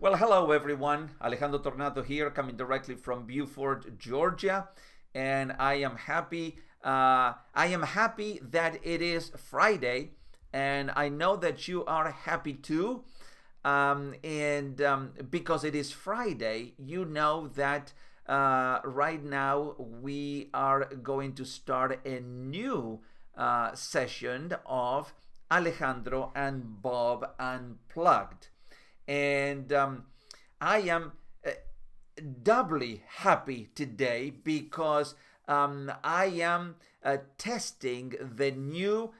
Well, hello everyone. Alejandro Tornado here, coming directly from Beaufort, Georgia, and I am happy. I am happy that it is Friday, and I know that you are happy too. And because it is Friday, you know that right now we are going to start a new session of Alejandro and Bob Unplugged. And I am doubly happy today because I am testing the new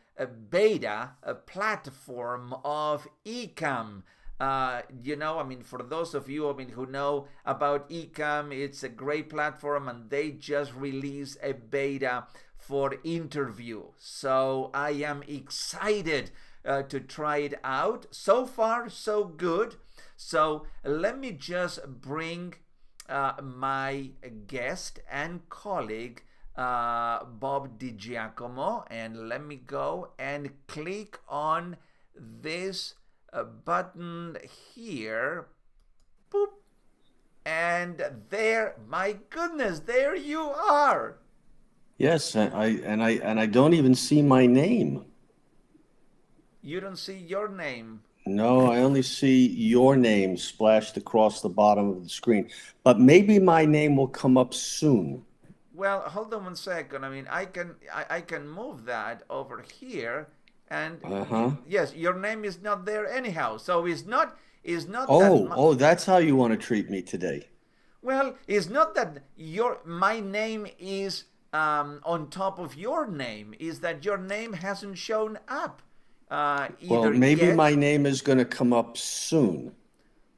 beta platform of Ecamm. For those of you, who know about Ecamm, it's a great platform, and they just released a beta for interview. So I am excited to try it out. So far, so good. So let me just bring my guest and colleague, Bob DiGiacomo, and let me go and click on this button here. Boop. And there, my goodness, there you are. Yes, and I don't even see my name. You don't see your name. No, I only see your name splashed across the bottom of the screen. But maybe my name will come up soon. Well, hold on 1 second. I can move that over here, and Uh-huh. yes, your name is not there anyhow. So it's not that Oh, that's how you want to treat me today. well, it's not that your my name is on top of your name. Is that your name hasn't shown up Well, either maybe yet. my name is going to come up soon.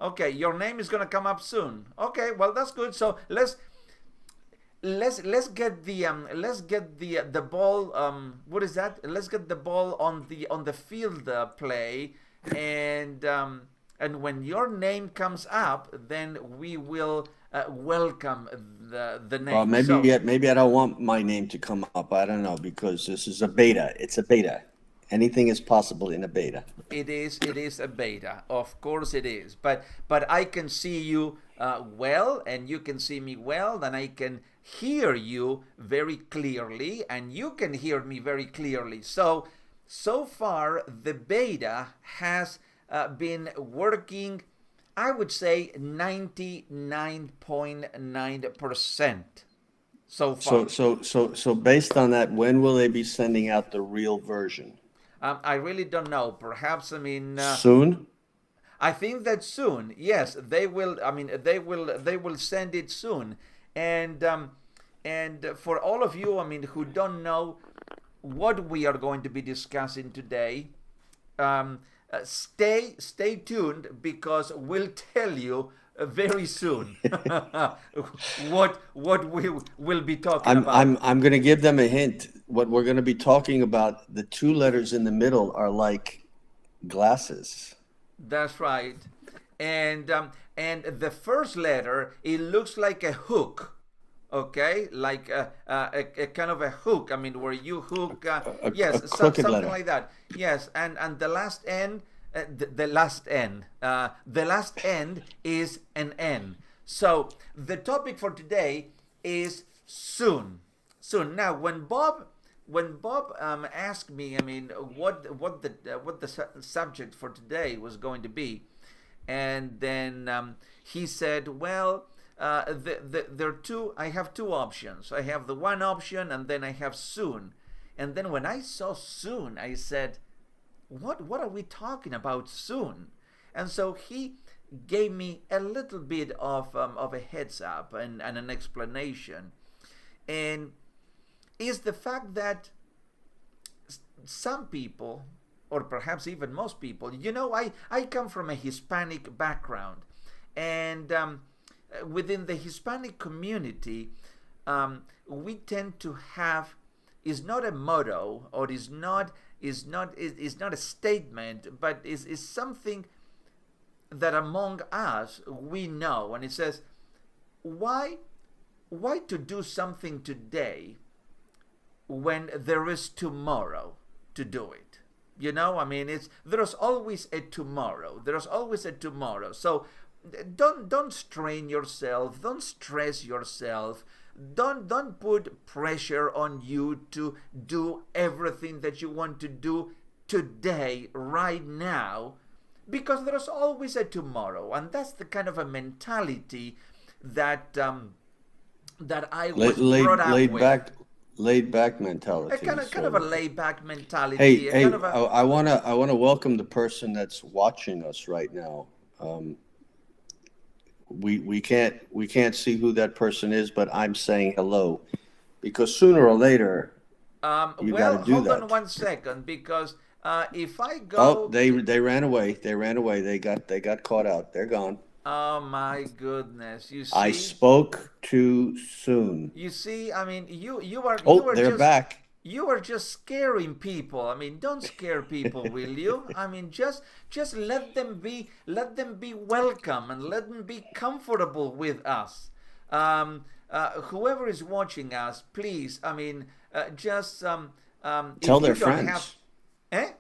Okay, your name is gonna come up soon. Okay, well that's good. So let's get the ball. What is that? Let's get the ball on the field play, and when your name comes up, then we will welcome the Well, name. So maybe I don't want my name to come up. I don't know because this is a beta. It's a beta. Anything is possible in a beta. it is a beta, of course it is, but I can see you well, and you can see me well, and I can hear you very clearly, and you can hear me very clearly. So far the beta has been working, I would say 99.9% so So, far. so, so, so based on that, when will they be sending out the real version? I really don't know. Perhaps, Soon? I think that soon, yes, they will. They will send it soon, and for all of you, who don't know what we are going to be discussing today, stay tuned because we'll tell you very soon what we will be talking I'm about. I'm I'm going to give them a hint. What we're going to be talking about, the two letters in the middle are like glasses. That's right. And the first letter, it looks like a hook, okay, like a kind of a hook. Where you hook, A yes, crooked something letter. like that. Yes, and the last end, the last end is an N. So the topic for today is soon. Soon. Now, when Bob asked me, what the subject for today was going to be, and then he said, "Well, there are two. I have two options. I have the one option, and then I have soon." And then when I saw soon, I said, "What are we talking about soon?" And so he gave me a little bit of a heads up and an explanation, and is the fact that some people, or perhaps even most people, I come from a Hispanic background, and within the Hispanic community, we tend to have, is not a motto, or is not a statement, but is something that among us we know, and it says, why why to do something today when there is tomorrow to do it? It's there's always a tomorrow. There's always a tomorrow. So don't strain yourself, don't stress yourself, don't put pressure on you to do everything that you want to do today, right now, because there's always a tomorrow. And that's the kind of a mentality that that I was brought up with. Laid back A mentality. kind of a So, laid back hey, mentality, a kind hey, of a I wanna welcome the person that's watching us right now. We can't see who that person is, but I'm saying hello because sooner or later you got to well, do hold on that. 1 second, because if I Oh, go they ran away. They ran away. They got caught out. They're gone. oh my goodness, you I see, spoke too soon. I mean, you Oh, are they're just back. scaring people. I mean, don't scare people, will you? I mean, just let them be welcome, and let them be comfortable with us. Whoever is watching us, please, I mean, just Tell if you their don't have, friends. eh?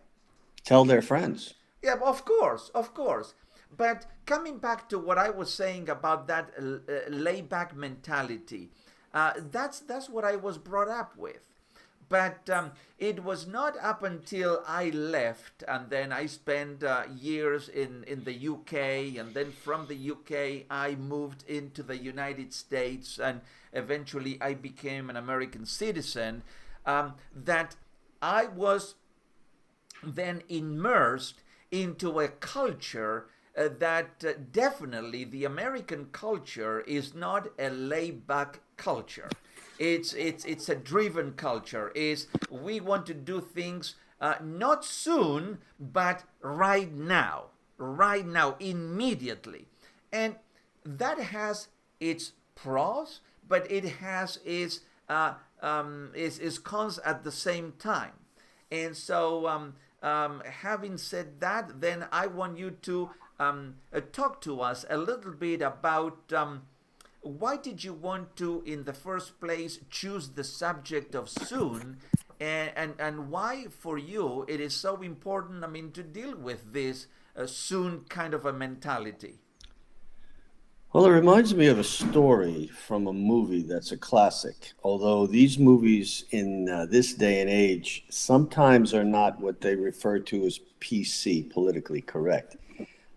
Tell their friends. Yeah, of course, of course. But coming back to what I was saying about that layback mentality, that's what I was brought up with. But it was not up until I left, and then I spent years in the UK, and then from the UK I moved into the United States, and eventually I became an American citizen. That I was then immersed into a culture that definitely the American culture is not a laid back culture. It's a driven culture. Is we want to do things not soon, but right now, immediately, and that has its pros, but it has its cons at the same time. And so, having said that, then I want you to talk to us a little bit about why did you want to, in the first place, choose the subject of soon, and why for you it is so important, I mean, to deal with this soon kind of a mentality. Well, it reminds me of a story from a movie that's a classic. Although these movies in this day and age sometimes are not what they refer to as PC, politically correct.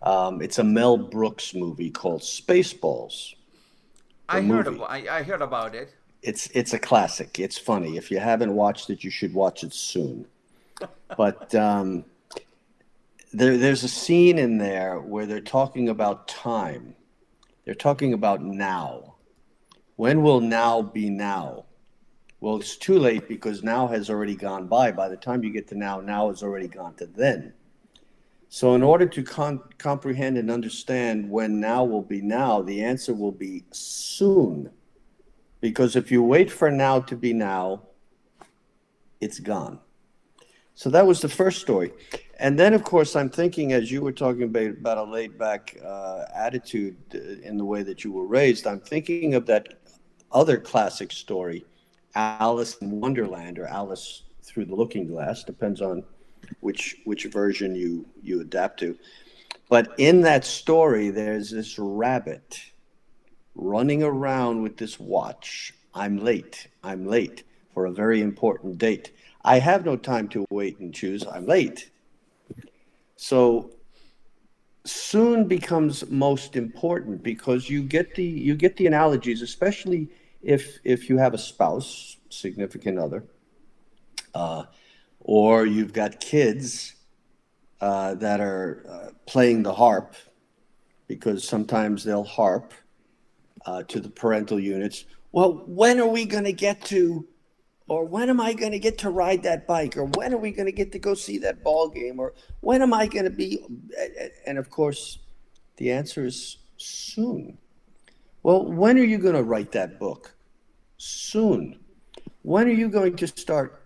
It's a Mel Brooks movie called Spaceballs, the movie. I heard about it. It's a classic. It's funny. If you haven't watched it, you should watch it soon. But there's a scene in there where they're talking about time. They're talking about now. When will now be now? Well, it's too late because now has already gone by. By the time you get to now, now has already gone to then. So, in order to comprehend and understand when now will be now, the answer will be soon. Because if you wait for now to be now, it's gone. So that was the first story. And then, of course, I'm thinking, as you were talking about a laid back attitude in the way that you were raised, I'm thinking of that other classic story, Alice in Wonderland, or Alice Through the Looking Glass, depends on which version you adapt to. But in that story, there's this rabbit running around with this watch. I'm late for a very important date. I have no time to wait and choose. I'm late. So soon becomes most important because you get the analogies, especially if you have a spouse, significant other, or you've got kids that are playing the harp, because sometimes they'll harp to the parental units. Well, when are we going to get to, or when am I going to get to ride that bike, or when are we going to get to go see that ball game, or when am I going to be? And of course, the answer is soon. Well, when are you going to write that book? Soon. When are you going to start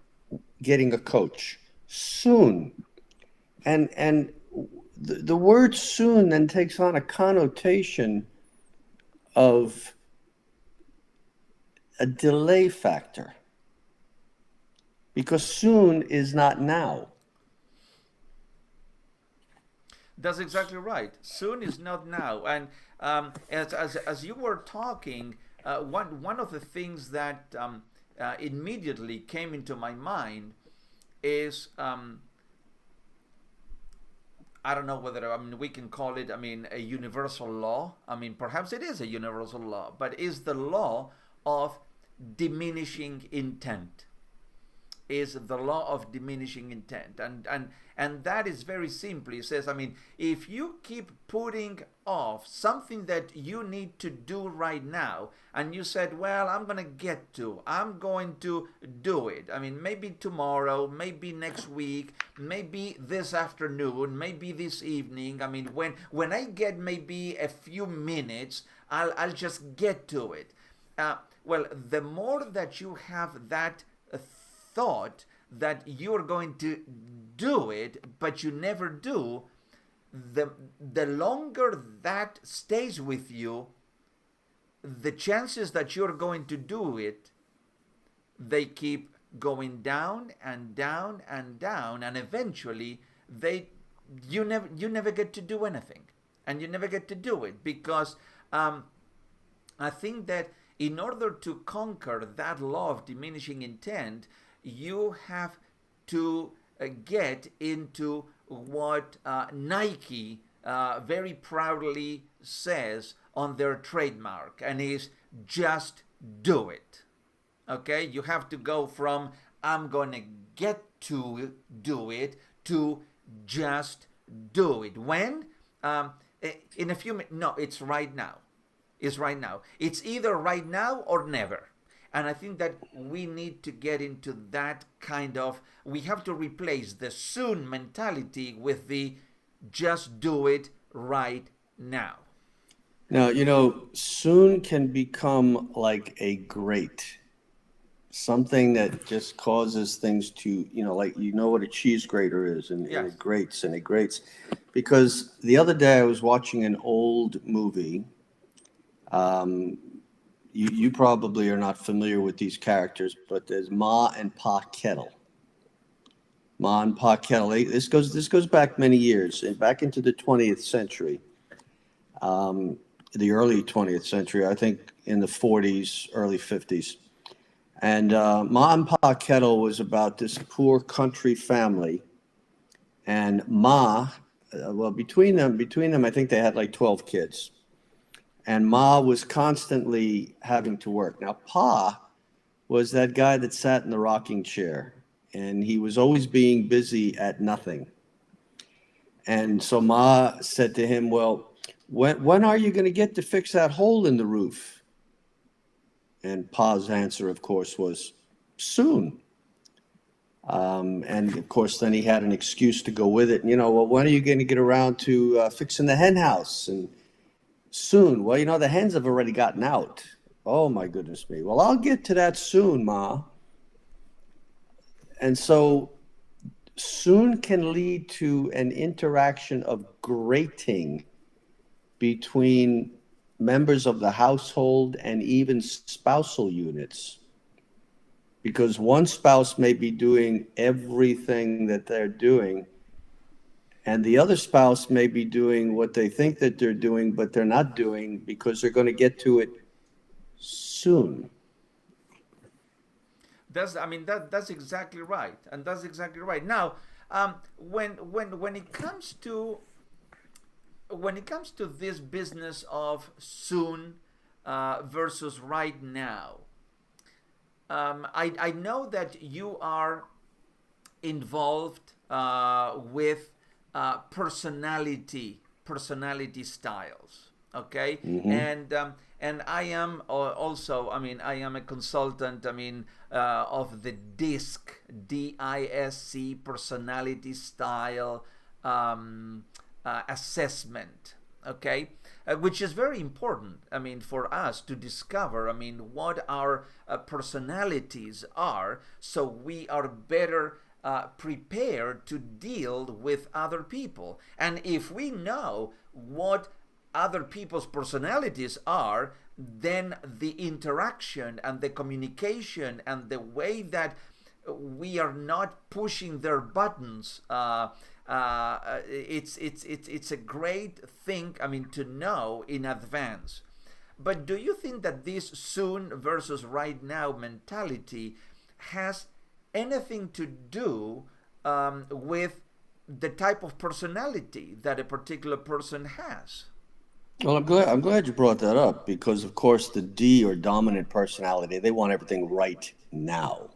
getting a coach? Soon. And the word soon then takes on a connotation of a delay factor, because soon is not now. That's exactly right. Soon is not now. And as you were talking, one of the things that immediately came into my mind is I don't know whether we can call it a universal law. Perhaps it is a universal law, but is the law of diminishing intent. Is the law of diminishing intent, and that is very simply, it says, if you keep putting off something that you need to do right now, and you said, well, I'm going to do it, maybe tomorrow, maybe next week, maybe this afternoon, maybe this evening, when I get maybe a few minutes, I'll just get to it. Well, the more that you have that thought that you're going to do it, but you never do, the longer that stays with you, the chances that you're going to do it, they keep going down and down and down, and eventually you never get to do anything, and you never get to do it, because I think that in order to conquer that law of diminishing intent, you have to get into what Nike very proudly says on their trademark, and is just do it. Okay, you have to go from I'm gonna get to do it to just do it. When? In a few minutes. No, it's right now. It's right now. It's either right now or never. And I think that we need to get into that we have to replace the soon mentality with the just do it right now. Now, soon can become like a grate, something that just causes things to, like, what a cheese grater is, and Yes. it grates and it grates. Because the other day I was watching an old movie. You probably are not familiar with these characters, but there's Ma and Pa Kettle. Ma and Pa Kettle. This goes back many years, and back into the 20th century, the early 20th century, I think in the 40s, early 50s. And Ma and Pa Kettle was about this poor country family, and Ma, between them, I think they had like 12 kids. And Ma was constantly having to work. Now, Pa was that guy that sat in the rocking chair, and he was always being busy at nothing. And so Ma said to him, well, when are you going to get to fix that hole in the roof? And Pa's answer, of course, was soon. And of course, then he had an excuse to go with it. Well, when are you going to get around to fixing the hen house? And soon. Well, the hens have already gotten out. Oh, my goodness me. Well, I'll get to that soon, Ma. And so soon can lead to an interaction of grating between members of the household and even spousal units. Because one spouse may be doing everything that they're doing, and the other spouse may be doing what they think that they're doing, but they're not doing, because they're going to get to it soon. That's exactly right, and that's exactly right. Now, when it comes to this business of soon versus right now, I know that you are involved with personality styles, okay? Mm-hmm. And I am also, I am a consultant, of the DISC personality style assessment, okay? Which is very important, for us to discover, what our personalities are, so we are better prepared to deal with other people. And if we know what other people's personalities are, then the interaction and the communication and the way that we are not pushing their buttons It's a great thing, I mean, to know in advance. But do you think that this soon versus right now mentality has anything to do with the type of personality that a particular person has? Well, I'm glad you brought that up because, of course, the D or dominant personality, they want everything right now.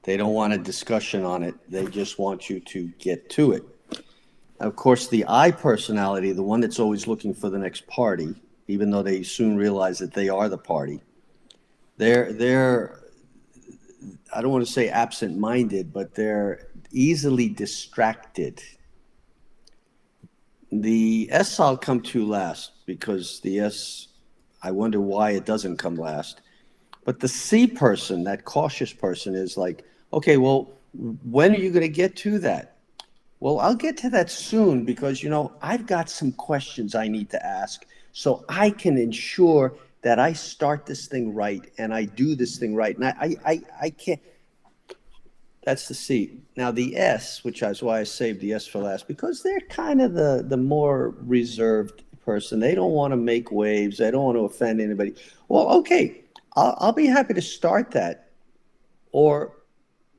They don't want a discussion on it. They just want you to get to it. Of course, the I personality, the one that's always looking for the next party, even though they soon realize that they are the party, they're I don't want to say absent-minded, but they're easily distracted. The S I'll come to last because the S, I wonder why it doesn't come last. But the C person, that cautious person, is like, okay, well, when are you going to get to that? Well, I'll get to that soon because, I've got some questions I need to ask so I can ensure that I start this thing right and I do this thing right. And I can't. That's the C. Now the S, which is why I saved the S for last, because they're kind of the more reserved person. They don't want to make waves. They don't want to offend anybody. Well, okay, I'll be happy to start that, or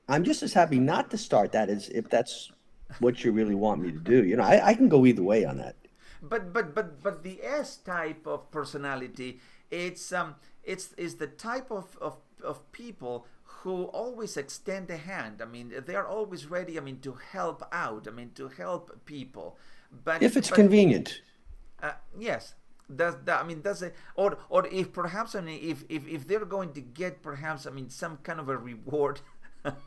I'm just as happy not to start that as if that's what you really want me to do. I can go either way on that. But the S type of personality, it's the type of people who always extend a hand. I mean, they are always ready, I mean, to help out, I mean, to help people. If it's But convenient. yes, I mean, that's a, or if perhaps, I mean, if they're going to get perhaps, I mean, some kind of a reward. Then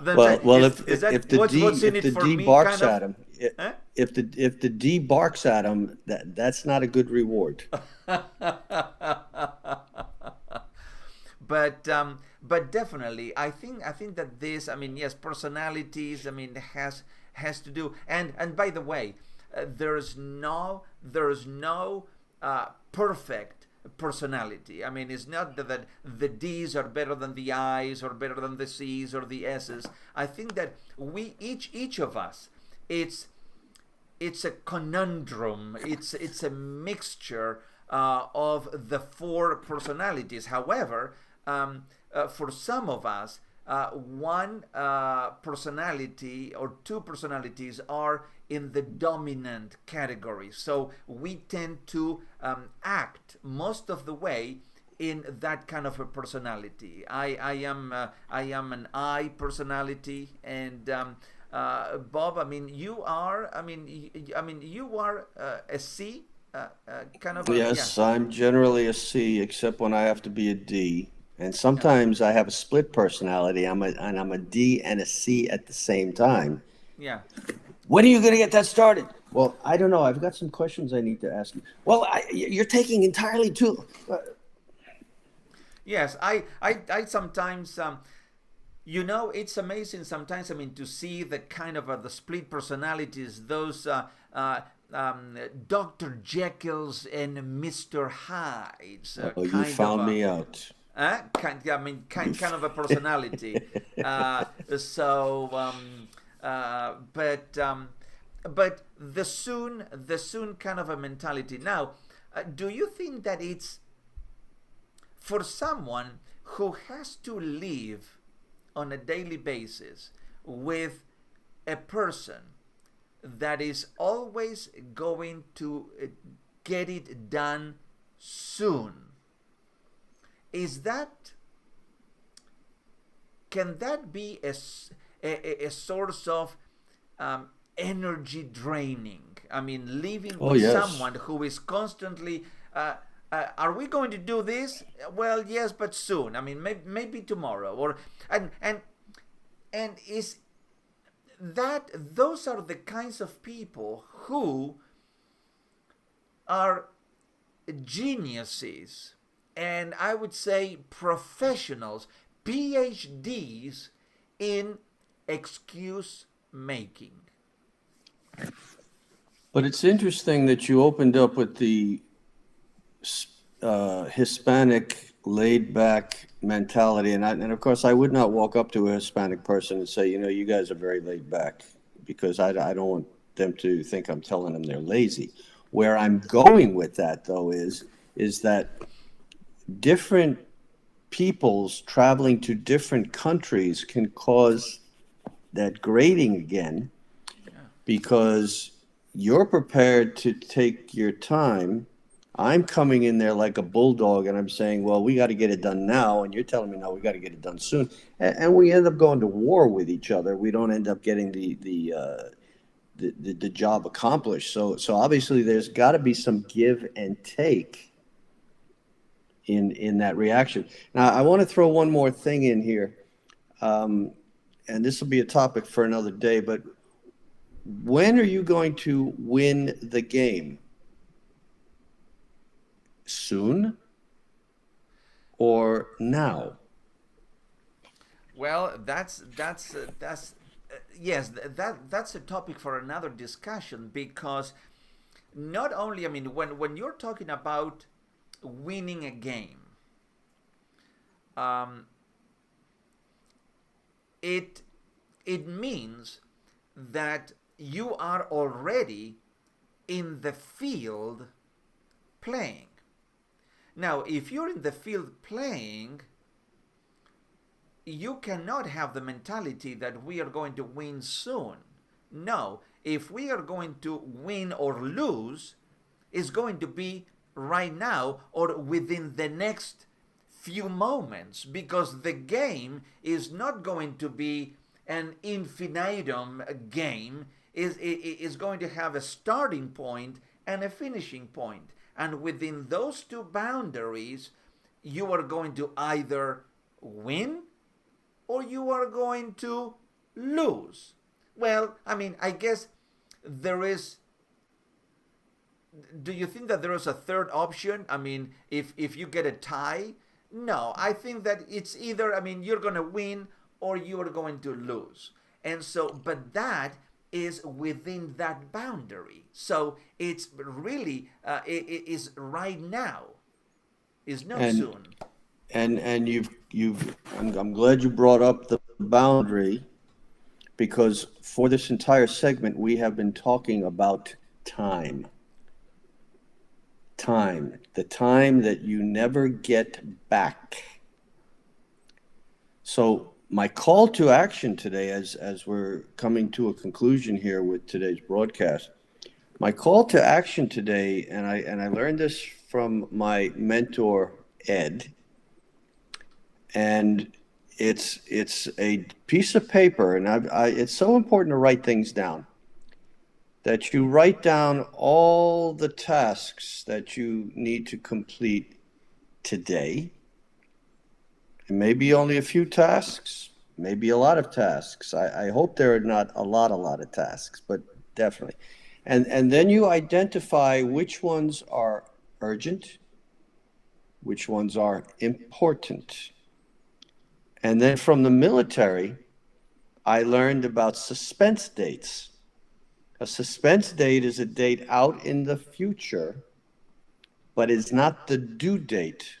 Well, is that if the D what's in if it the for D me barks kind of? at him, Huh? if the D barks at him, that's not a good reward. But definitely, I think that this, I mean, yes, personalities, I mean, has to do. And by the way, there is no perfect personality. I mean, it's not that the D's are better than the I's or better than the C's or the S's. I think that we each of us, it's it's a conundrum. It's a mixture of the four personalities. However, for some of us, one personality or two personalities are in the dominant category. So we tend to act most of the way in that kind of a personality. I am an I personality, and Bob, I mean, you are. I mean, you are a C, kind of a, yeah. Yes, I'm generally a C, except when I have to be a D. And sometimes I have a split personality. I'm a D and a C at the same time. Yeah. When are you going to get that started? Well, I don't know. I've got some questions I need to ask you. Well, you're taking entirely too. Yes, I sometimes, it's amazing sometimes, I mean, to see the kind of the split personalities, those Dr. Jekyll's and Mr. Hyde's Oh, you kind of found a, me out. I mean, You. kind of a personality. So, but the soon kind of a mentality. Now, do you think that it's for someone who has to live on a daily basis with a person that is always going to get it done soon? Is that Can that be a source of energy draining? I mean, living Oh, with yes. someone who is constantly, are we going to do this? Well, yes, but soon. I mean, maybe tomorrow, or and is that those are the kinds of people who are geniuses, and I would say professionals, PhDs in excuse making. But it's interesting that you opened up with the Hispanic laid back mentality, and of course I would not walk up to a Hispanic person and say, you guys are very laid back, because I don't want them to think I'm telling them they're lazy. Where I'm going with that, though, is that different peoples traveling to different countries can cause that grading again, Yeah. because you're prepared to take your time. I'm coming in there like a bulldog, and I'm saying, well, we got to get it done now. And you're telling me, no, we got to get it done soon. And we end up going to war with each other. We don't end up getting the job accomplished. So obviously there's got to be some give and take in that reaction. Now, I want to throw one more thing in here. And this will be a topic for another day, but when are you going to win the game? Soon or now? Well, that's yes, that's a topic for another discussion, because not only, I mean, when you're talking about winning a game, um, it it means that you are already in the field playing. Now, if you're in the field playing, you cannot have the mentality that we are going to win soon. No, if we are going to win or lose, it's going to be right now or within the next few moments, because the game is not going to be an infinitum game. Is going to have a starting point and a finishing point, and within those two boundaries you are going to either win or you are going to lose. Well, I mean, I guess there is. Do you think that there is a third option? I mean, if you get a tie? No, I think that it's either, I mean, you're going to win or you are going to lose. And so, but that is within that boundary. So it's really, it is right now, is not And soon. and you've I'm glad you brought up the boundary, because for this entire segment we have been talking about time. Time, the time that you never get back. So my call to action today, as we're coming to a conclusion here with today's broadcast, my call to action today, and I learned this from my mentor Ed, and it's a piece of paper, and it's so important to write things down, that you write down all the tasks that you need to complete today. It may be only a few tasks, maybe a lot of tasks. I hope there are not a lot of tasks, but definitely. And then you identify which ones are urgent, which ones are important. And then from the military, I learned about suspense dates. A suspense date is a date out in the future, but it's not the due date.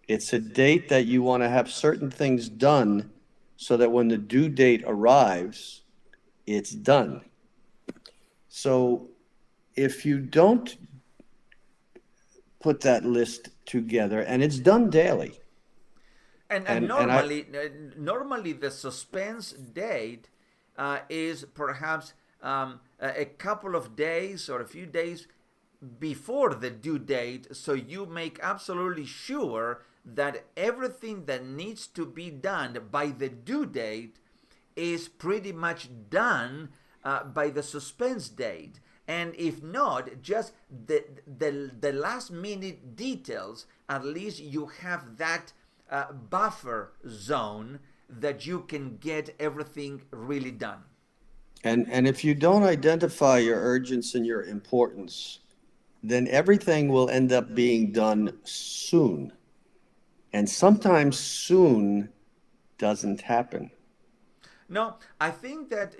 It's a date that you want to have certain things done so that when the due date arrives, it's done. So if you don't put that list together, and it's done daily, And and I normally the suspense date is perhaps a couple of days or a few days before the due date, so you make absolutely sure that everything that needs to be done by the due date is pretty much done by the suspense date. And if not, just the last minute details, at least you have that buffer zone that you can get everything really done. and if you don't identify your urgency and your importance, then everything will end up being done soon. And sometimes soon doesn't happen. No, I think that,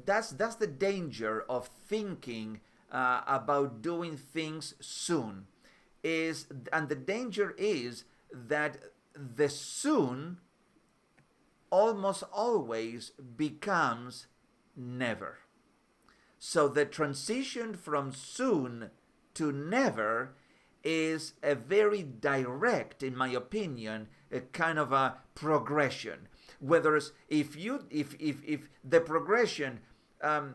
that's the danger of thinking about doing things soon. is, and the danger is that the soon almost always becomes never. So the transition from soon to never is a very direct, in my opinion, a kind of a progression. Whether if the progression and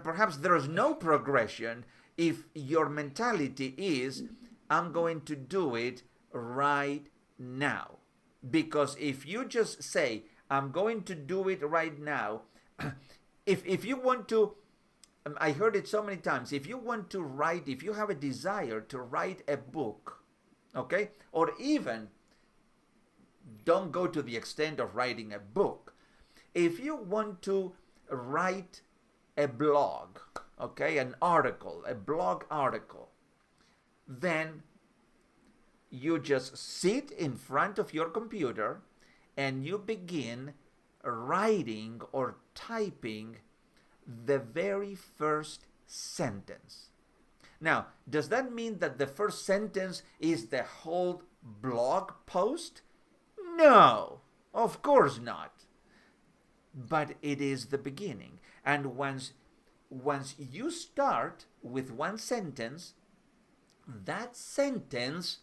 perhaps there is no progression if your mentality is I'm going to do it right now. Because if you just say I'm going to do it right now, if you want to, I heard it so many times, if you want to write, if you have a desire to write a book, okay, or even don't go to the extent of writing a book, if you want to write a blog, okay, an article, a blog article, then you just sit in front of your computer and you begin writing or typing the very first sentence. Now, does that mean that the first sentence is the whole blog post? No, of course not. But it is the beginning. And once you start with one sentence, that sentence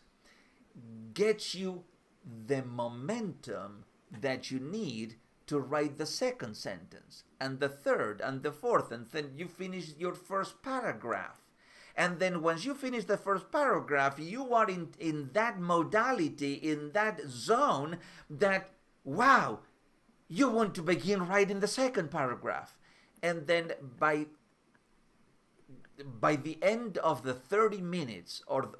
gets you the momentum that you need to write the second sentence and the third and the fourth, and then you finish your first paragraph. And then once you finish the first paragraph, you are in that modality, in that zone that, wow, you want to begin writing the second paragraph. And then by the end of the 30 minutes or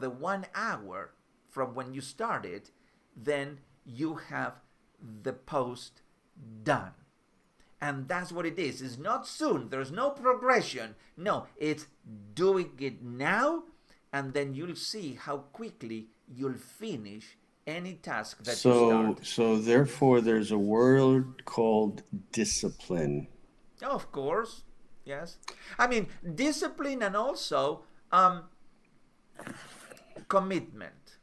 the 1 hour from when you started, then you have the post done. And that's what it is. It's not soon. There's no progression. No, it's doing it now, and then you'll see how quickly you'll finish any task that you start. So therefore, there's a word called discipline. Of course, yes. I mean, discipline and also commitment.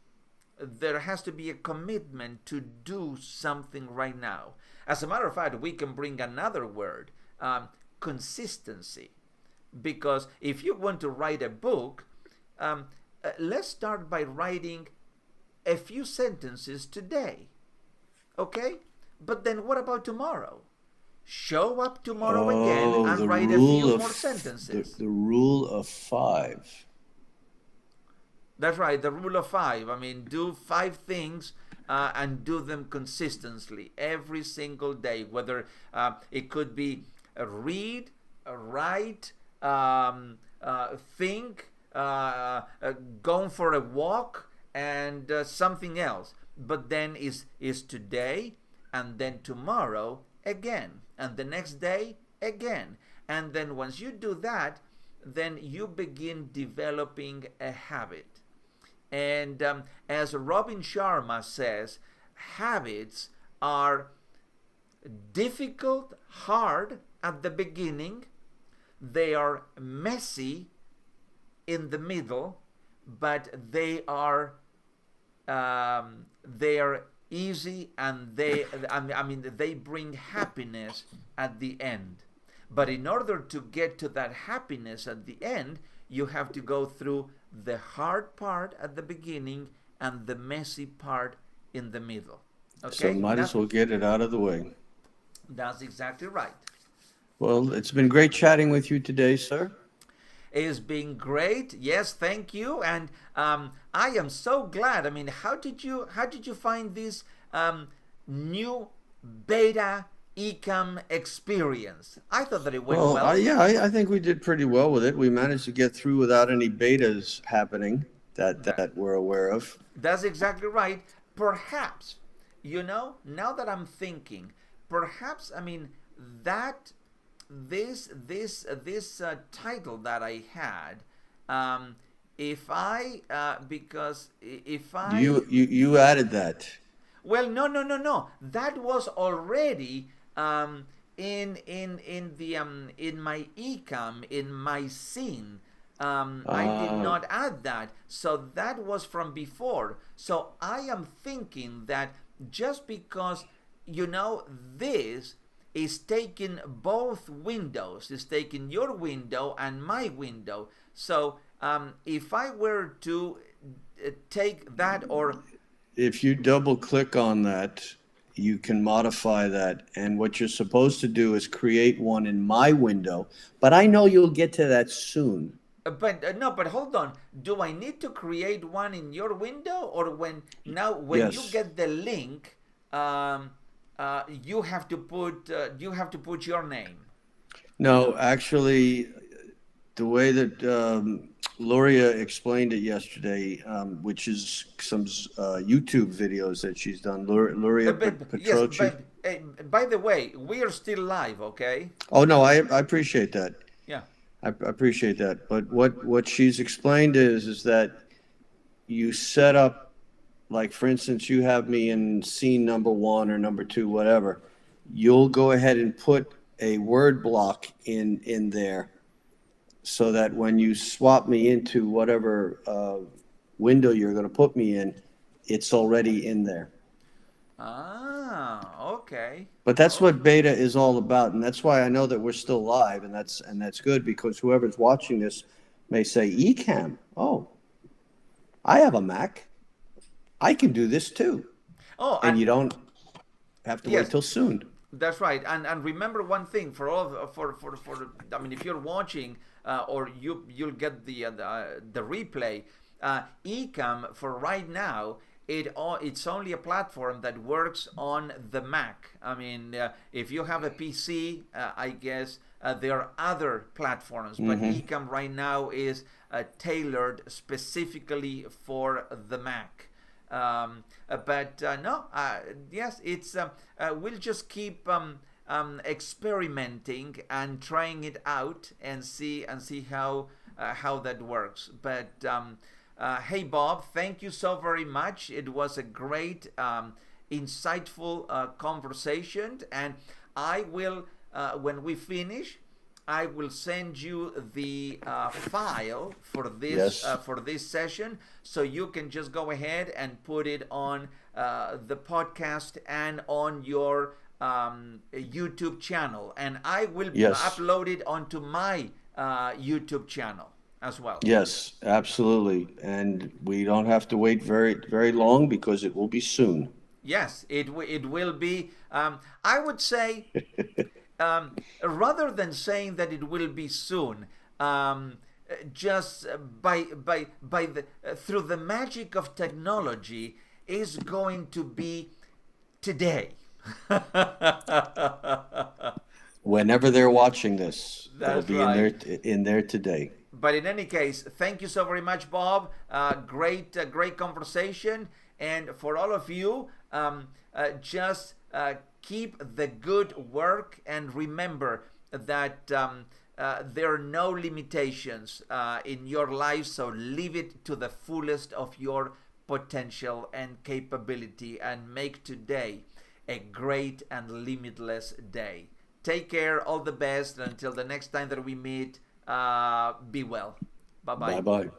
There has to be a commitment to do something right now. As a matter of fact, we can bring another word, consistency. Because if you want to write a book, let's start by writing a few sentences today. Okay? But then what about tomorrow? Show up tomorrow again and write a few more sentences. The rule of 5. That's right, the rule of 5. I mean, do 5 things and do them consistently every single day. Whether it could be read, write, think, going for a walk, and something else. But then is today, and then tomorrow again, and the next day again. And then once you do that, then you begin developing a habit. And as Robin Sharma says, habits are difficult, hard at the beginning. They are messy in the middle, but they are easy, and they bring happiness at the end. But in order to get to that happiness at the end, you have to go through the hard part at the beginning and the messy part in the middle. Okay? So might as well get it out of the way. That's exactly right. Well, it's been great chatting with you today, sir. It's been great. Yes, thank you. And I am so glad. I mean, how did you find this new beta Ecamm experience? I thought that it went well. I think we did pretty well with it. We managed to get through without any betas happening that we're aware of. That's exactly right. Perhaps, now that I'm thinking, perhaps, I mean, that this title that I had, you added that. Well, no. That was already in my Ecamm, in my scene. I did Uh, not add that. So that was from before. So I am thinking that just because, this is taking both windows, is taking your window and my window. So if I were to take that, or if you double click on that, you can modify that. And what you're supposed to do is create one in my window. But I know you'll get to that soon. but no, but hold on. Do I need to create one in your window, or when you Yes. get the link, you have to put your name? No, actually, the way that Luria explained it yesterday, which is some YouTube videos that she's done, Luria Yes, Petroci. by the way, we are still live, okay? Oh, no, I appreciate that. Yeah. I appreciate that. But what she's explained is that you set up, like, for instance, you have me in scene number one or number two, whatever. You'll go ahead and put a word block in there so that when you swap me into whatever window you're going to put me in, it's already in there. Ah, okay. But that's Okay. what beta is all about, and that's why I know that we're still live, and that's good because whoever's watching this may say, "Ecamm, oh, I have a Mac. I can do this too," Oh, and you and don't have to wait yes, till soon. that's right. And remember one thing for all of, for I mean, if you're watching, or you'll get the replay, Ecamm for right now. It's only a platform that works on the Mac. I mean, if you have a PC, I guess there are other platforms, but Hmm. Ecamm right now is tailored specifically for the Mac. But no, yes, it's we'll just keep experimenting and trying it out and see how that works. But hey, Bob, thank you so very much. It was a great, insightful conversation, and I will when we finish. I will send you the file Yes, for this session, so you can just go ahead and put it on the podcast and on your YouTube channel, and I will yes, upload it onto my YouTube channel as well. yes, absolutely. And we don't have to wait very long because it will be soon. Yes, it will be. I would say, rather than saying that it will be soon, just by the through the magic of technology, is going to be today. Whenever they're watching this, it'll That's be right. in there today. But in any case, thank you so very much, Bob. Great conversation. And for all of you, just keep the good work, and remember that there are no limitations in your life. So live it to the fullest of your potential and capability, and make today a great and limitless day. Take care, all the best, and until the next time that we meet, be well. Bye Bye bye. bye.